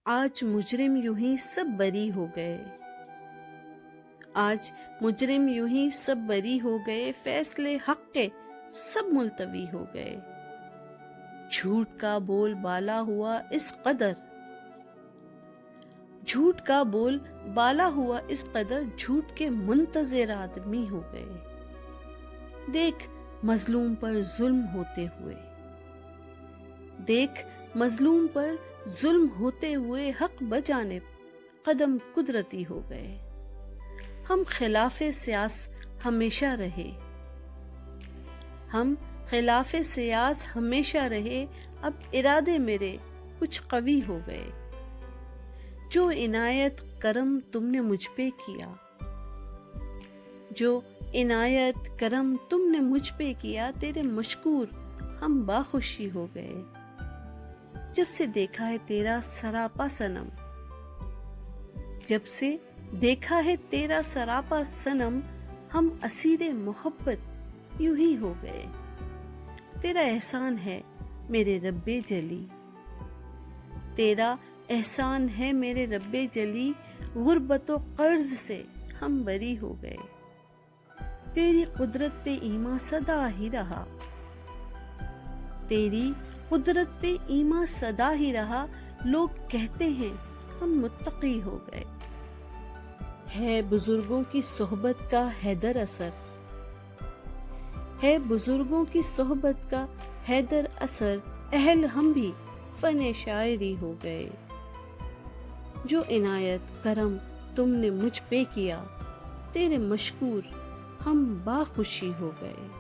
آج مجرم یوں ہی سب بری ہو گئے، آج مجرم یوں ہی سب بری ہو گئے، فیصلے حق کے سب ملتوی ہو گئے۔ جھوٹ کا بول بالا ہوا اس قدر، جھوٹ کا بول بالا ہوا اس قدر، جھوٹ کے منتظر آدمی ہو گئے۔ دیکھ مظلوم پر ظلم ہوتے ہوئے، دیکھ مظلوم پر ظلم ہوتے ہوئے، حق بجانب قدم قدرتی ہو گئے۔ ہم خلاف سیاس ہمیشہ رہے، ہم خلاف سیاس ہمیشہ رہے، اب ارادے میرے کچھ قوی ہو گئے۔ جو عنایت کرم تم نے مجھ پہ کیا، جو عنایت کرم تم نے مجھ پہ کیا، تیرے مشکور ہم باخوشی ہو گئے۔ جب سے دیکھا ہے تیرا سراپا صنم، جب سے دیکھا ہے تیرا سراپا صنم، ہم اسیر محبت یوں ہی ہو گئے۔ تیرا احسان ہے میرے رب جلی، تیرا احسان ہے میرے رب جلی، غربت و قرض سے ہم بری ہو گئے۔ تیری قدرت پہ ایمان سدا ہی رہا، تیری قدرت پہ ایمان سدا ہی رہا، لوگ کہتے ہیں ہم متقی ہو گئے۔ ہے بزرگوں کی صحبت کا حیدر اثر، ہے بزرگوں کی صحبت کا حیدر اثر، اہل ہم بھی فن شاعری ہو گئے۔ جو عنایت کرم تم نے مجھ پہ کیا، تیرے مشکور ہم باخوشی ہو گئے۔